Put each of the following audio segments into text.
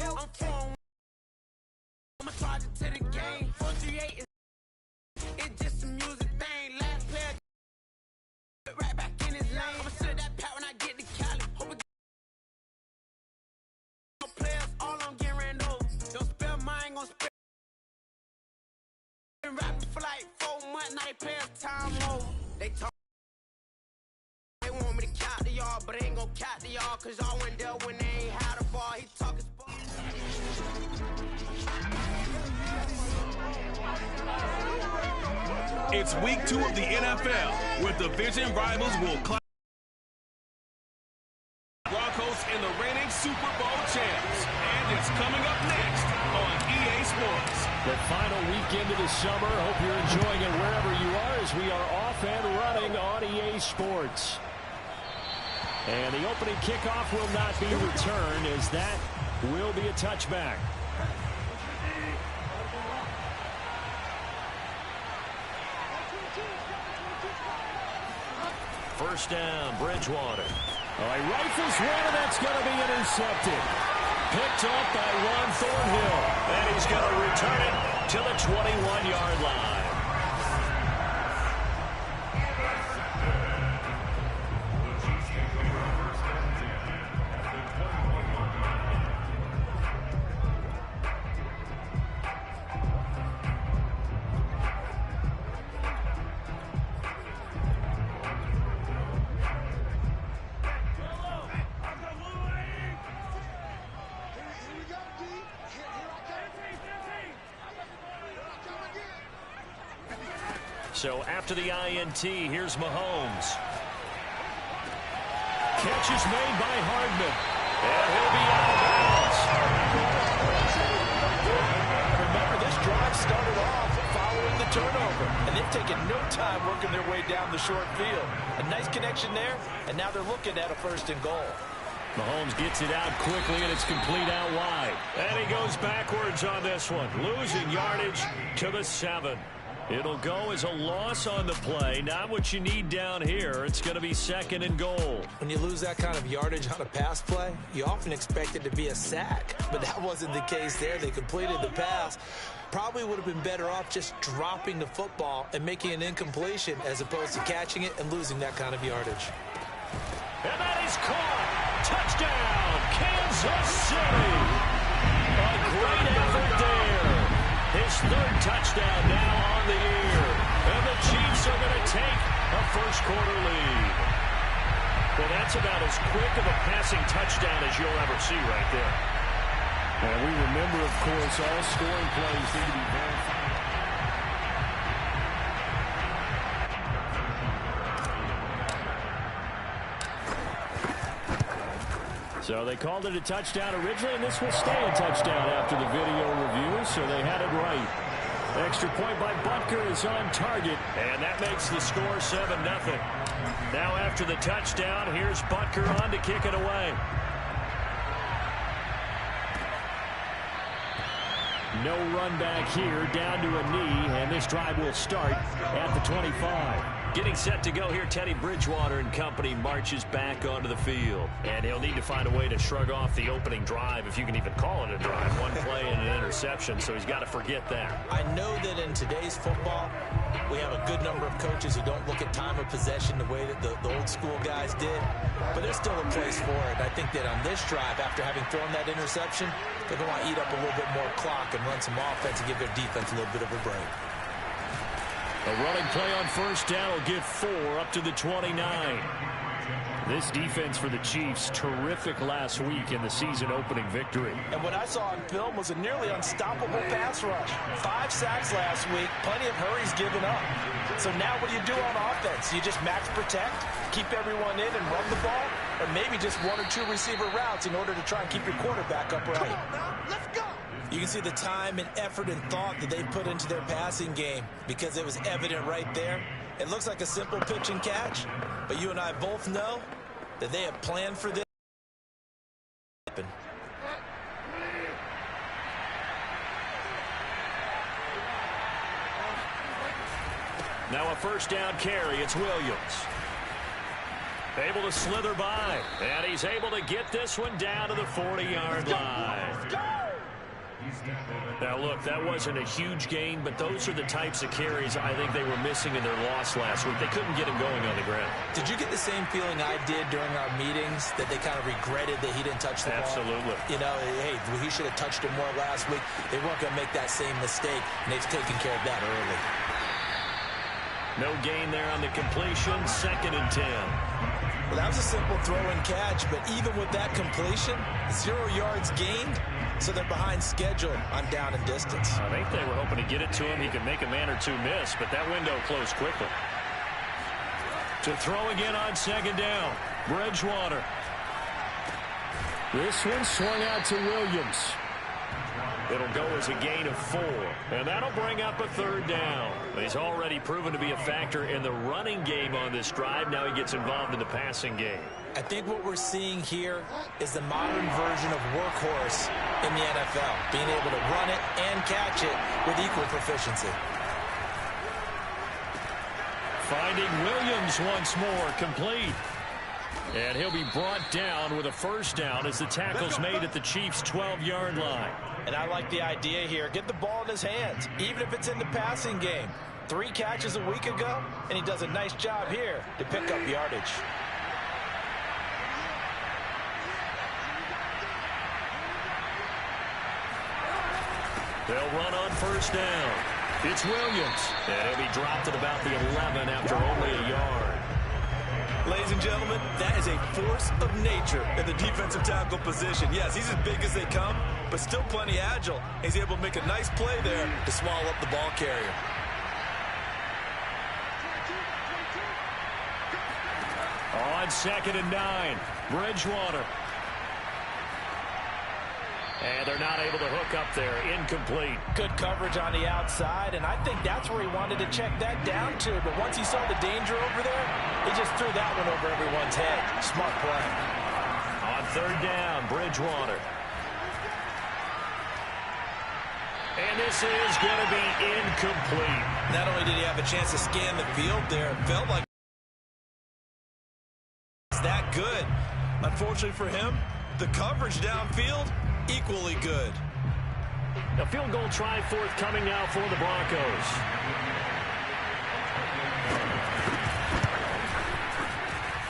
I'm from. I'ma charge it to the game. 438 it's just a music thing. Last player right back in his lane. I'ma sit that pat when I get to Cali. Hope it players, all I'm getting ran over. Don't spell mine, gon' spell. Been rapping for like 4 months, now they pay us time over. They talk. They want me to count to y'all, but they ain't gon' count to y'all, cause y'all went there when they ain't had a ball. He talking sport. It's week 2 of the NFL, where division rivals will clash. Broncos in the reigning Super Bowl champs. And it's coming up next on EA Sports. The final weekend of the summer. Hope you're enjoying it wherever you are as we are off and running on EA Sports. And the opening kickoff will not be returned, as that will be a touchback. First down, Bridgewater. Oh, he rifles one, and that's going to be intercepted. Picked up by Juan Thornhill. And he's going to return it to the 21-yard line. So after the INT, here's Mahomes. Catch is made by Hardman. And he'll be out of bounds. Remember, this drive started off following the turnover, and they've taken no time working their way down the short field. A nice connection there, and now they're looking at a 1st and goal. Mahomes gets it out quickly, and it's complete out wide. And he goes backwards on this one, losing yardage to the 7. It'll go as a loss on the play. Not what you need down here. It's going to be 2nd and goal. When you lose that kind of yardage on a pass play, you often expect it to be a sack. But that wasn't the case there. They completed the pass. Probably would have been better off just dropping the football and making an incompletion as opposed to catching it and losing that kind of yardage. And that is caught. Touchdown, Kansas City. A great effort there. His 3rd touchdown now on the year. And the Chiefs are going to take a first-quarter lead. Well, that's about as quick of a passing touchdown as you'll ever see right there. And we remember, of course, all scoring plays need to be verified. So they called it a touchdown originally, and this will stay a touchdown after the video review, so they had it right. Extra point by Butker is on target, and that makes the score 7-0. Now after the touchdown, here's Butker on to kick it away. No run back here, down to a knee, and this drive will start at the 25. Getting set to go here, Teddy Bridgewater and company marches back onto the field. And he'll need to find a way to shrug off the opening drive, if you can even call it a drive. One play and an interception, so he's got to forget that. I know that in today's football, we have a good number of coaches who don't look at time of possession the way that the old school guys did. But there's still a place for it. I think that on this drive, after having thrown that interception, they're going to want to eat up a little bit more clock and run some offense and give their defense a little bit of a break. A running play on first down will get 4 up to the 29. This defense for the Chiefs, terrific last week in the season-opening victory. And what I saw on film was a nearly unstoppable pass rush. 5 sacks last week, plenty of hurries given up. So now what do you do on offense? You just max protect, keep everyone in and run the ball, or maybe just 1 or 2 receiver routes in order to try and keep your quarterback upright. Come on now, let's go. You can see the time and effort and thought that they put into their passing game because it was evident right there. It looks like a simple pitch and catch, but you and I both know that they have planned for this. Now a first down carry. It's Williams. Able to slither by, and he's able to get this one down to the 40-yard line. Now, look, that wasn't a huge gain, but those are the types of carries I think they were missing in their loss last week. They couldn't get him going on the ground. Did you get the same feeling I did during our meetings, that they kind of regretted that he didn't touch the ball? Absolutely. You know, hey, he should have touched it more last week. They weren't going to make that same mistake, and they've taken care of that early. No gain there on the completion, 2nd and 10. Well, that was a simple throw and catch, but even with that completion, 0 yards gained, so they're behind schedule on down and distance. I think they were hoping to get it to him. He could make a man or two miss, but that window closed quickly. To throw again on 2nd down, Bridgewater. This one swung out to Williams. It'll go as a gain of 4, and that'll bring up a 3rd down. He's already proven to be a factor in the running game on this drive. Now he gets involved in the passing game. I think what we're seeing here is the modern version of workhorse in the NFL, being able to run it and catch it with equal proficiency. Finding Williams once more, complete. And he'll be brought down with a 1st down as the tackle's made at the Chiefs' 12-yard line. And I like the idea here. Get the ball in his hands, even if it's in the passing game. 3 catches a week ago, and he does a nice job here to pick up yardage. They'll run on 1st down. It's Williams, and he'll be dropped at about the 11 after only a yard. Ladies and gentlemen, that is a force of nature in the defensive tackle position. Yes, he's as big as they come, but still plenty agile. He's able to make a nice play there to swallow up the ball carrier. On 2nd and 9, Bridgewater. And they're not able to hook up there. Incomplete. Good coverage on the outside, and I think that's where he wanted to check that down to. But once he saw the danger over there, he just threw that one over everyone's head. Smart play. On 3rd down, Bridgewater. And this is going to be incomplete. Not only did he have a chance to scan the field there, it felt like it's that good. Unfortunately for him, the coverage downfield, equally good. A field goal try forthcoming now for the Broncos.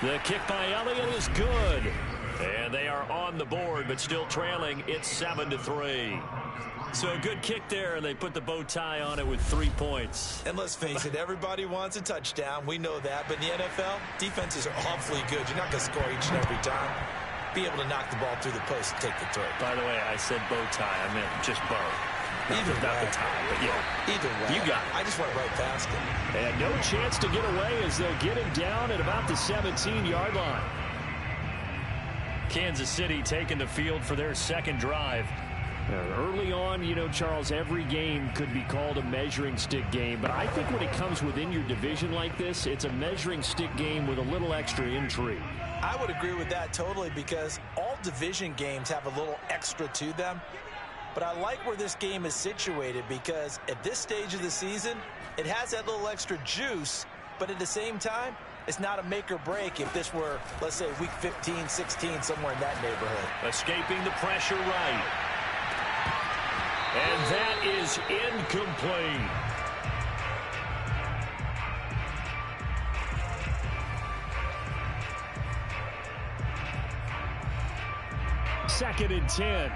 The kick by Elliott is good. And they are on the board, but still trailing. It's 7-3. So a good kick there, and they put the bow tie on it with 3 points. And let's face it, everybody wants a touchdown. We know that. But in the NFL, defenses are awfully good. You're not going to score each and every time. Be able to knock the ball through the post and take the throw. By the way, I said bow tie. I meant just bow. Not the tie, but yeah. Either way. You got it. I just went right past him. And no chance to get away as they'll get him down at about the 17-yard line. Kansas City taking the field for their 2nd drive. Early on, you know, Charles, every game could be called a measuring stick game. But I think when it comes within your division like this, it's a measuring stick game with a little extra intrigue. I would agree with that totally, because all division games have a little extra to them. But I like where this game is situated, because at this stage of the season, it has that little extra juice, but at the same time, it's not a make or break if this were, let's say, week 15, 16, somewhere in that neighborhood. Escaping the pressure right. And that is incomplete. Second and 10.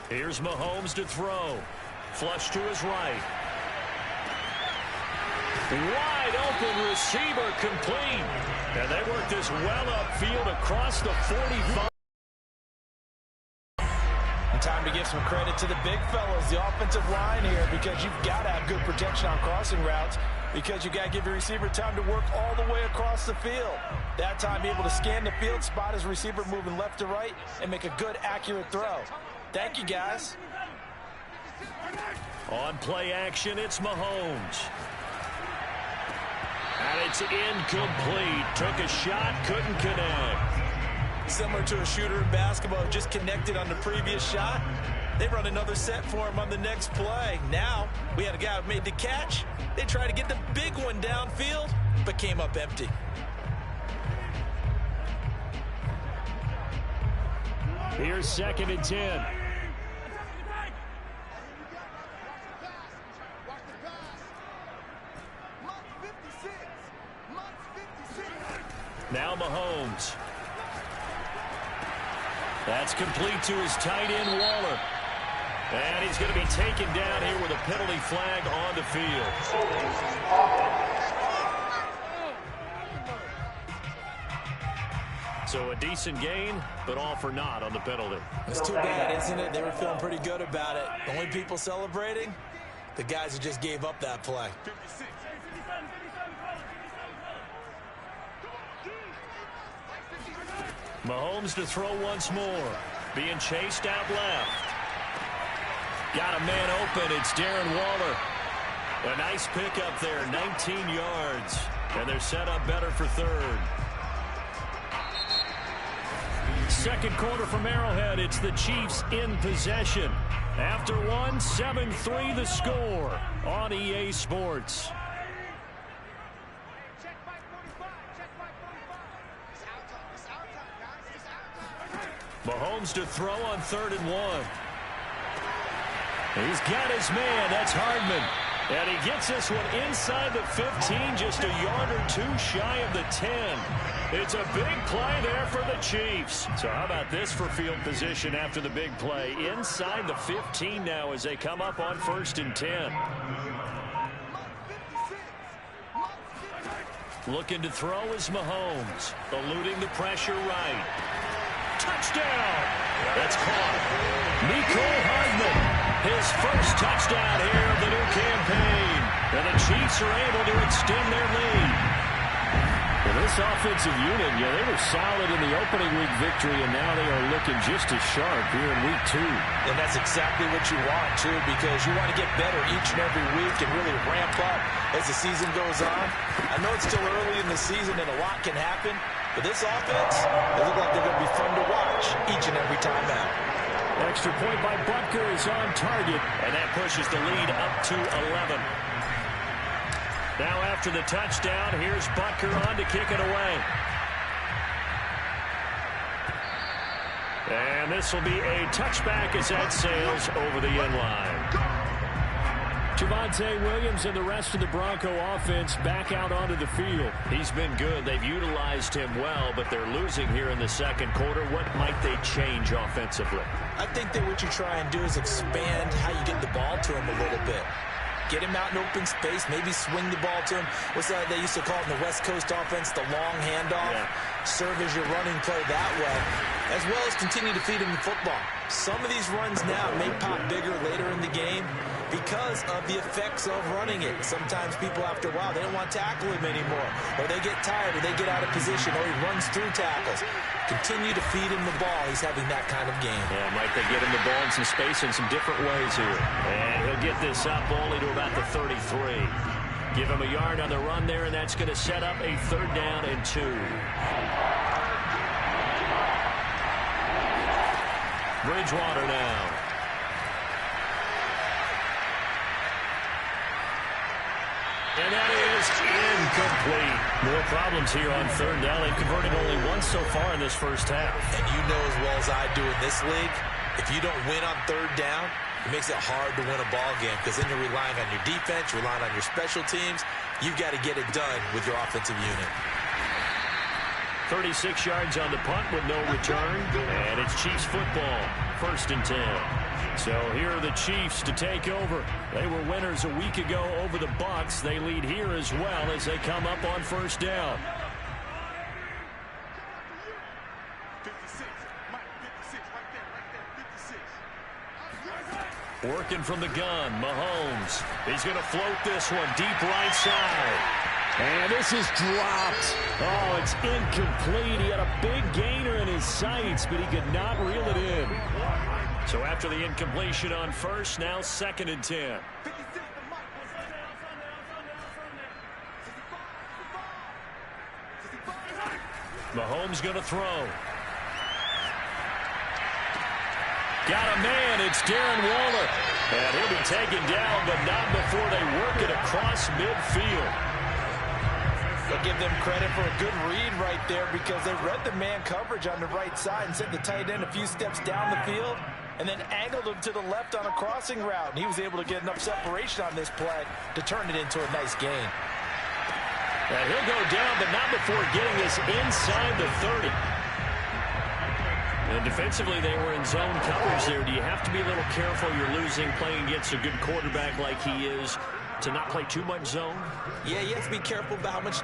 Here's Mahomes to throw. Flush to his right. Wide open receiver, complete. And they work this well upfield across the 45. And time to give some credit to the big fellas, the offensive line here, because you've got to have good protection on crossing routes, because you got to give your receiver time to work all the way across the field. That time, be able to scan the field, spot his receiver moving left to right, and make a good, accurate throw. Thank you, guys. On play action, it's Mahomes. And it's incomplete. Took a shot, couldn't connect. Similar to a shooter in basketball, just connected on the previous shot. They run another set for him on the next play. Now, we had a guy who made the catch. They tried to get the big one downfield, but came up empty. Here's 2nd and 10. Now Mahomes. That's complete to his tight end, Waller. And he's going to be taken down here with a penalty flag on the field. So a decent gain, but all for naught on the penalty. It's too bad, isn't it? They were feeling pretty good about it. The only people celebrating, the guys who just gave up that play. Mahomes to throw once more. Being chased out left. Got a man open. It's Darren Waller. A nice pickup there, 19 yards. And they're set up better for third. Second quarter from Arrowhead. It's the Chiefs in possession. After one, 7-3 the score on EA Sports. Mahomes to throw on 3rd and 1. He's got his man. That's Hardman. And he gets this one inside the 15, just a yard or two shy of the 10. It's a big play there for the Chiefs. So how about this for field position after the big play? Inside the 15 now as they come up on 1st and 10. Looking to throw is Mahomes. Eluding the pressure right. Touchdown! That's caught. Mecole Hardman, his first touchdown here of the new campaign. And the Chiefs are able to extend their lead. Well, this offensive unit, they were solid in the opening week victory, and now they are looking just as sharp here in week 2. And that's exactly what you want, too, because you want to get better each and every week and really ramp up as the season goes on. I know it's still early in the season and a lot can happen, but this offense, they look like they're going to be fun to watch each and every time out. Extra point by Butker is on target, and that pushes the lead up to 11. Now after the touchdown, here's Butker on to kick it away. And this will be a touchback as that sails over the end line. Javonte Williams and the rest of the Bronco offense back out onto the field. He's been good. They've utilized him well, but they're losing here in the second quarter. What might they change offensively? I think that what you try and do is expand how you get the ball to him a little bit. Get him out in open space, maybe swing the ball to him. What's that they used to call it in the West Coast offense, the long handoff? Yeah. Serve as your running play that way, as well as continue to feed him the football. Some of these runs now may pop bigger later in the game because of the effects of running it. Sometimes people, after a while, they don't want to tackle him anymore, or they get tired, or they get out of position, or he runs through tackles. Continue to feed him the ball. He's having that kind of game. Yeah, might they get him the ball in some space in some different ways here. And he'll get this up only to about the 33. Give him a yard on the run there, and that's going to set up a 3rd down and 2. Bridgewater now. And that is incomplete. More problems here on 3rd down. They've converted only once so far in this first half. And you know as well as I do in this league, if you don't win on 3rd down, it makes it hard to win a ball game because then you're relying on your defense, you're relying on your special teams. You've got to get it done with your offensive unit. 36 yards on the punt with no return. And it's Chiefs football. 1st and 10. So here are the Chiefs to take over. They were winners a week ago over the Bucs. They lead here as well as they come up on 1st down. Working from the gun, Mahomes. He's going to float this one deep right side. And this is dropped. Oh, it's incomplete. He had a big gainer in his sights, but he could not reel it in. So after the incompletion on 1st, now 2nd and 10. Mahomes going to throw. Got a man. It's Darren Waller. And he'll be taken down, but not before they work it across midfield. I'll give them credit for a good read right there because they read the man coverage on the right side and sent the tight end a few steps down the field and then angled him to the left on a crossing route. And he was able to get enough separation on this play to turn it into a nice gain. And he'll go down, but not before getting this inside the 30. And defensively, they were in zone coverage there. Do you have to be a little careful? You're losing, playing against a good quarterback like he is, to not play too much zone? Yeah, you have to be careful about how much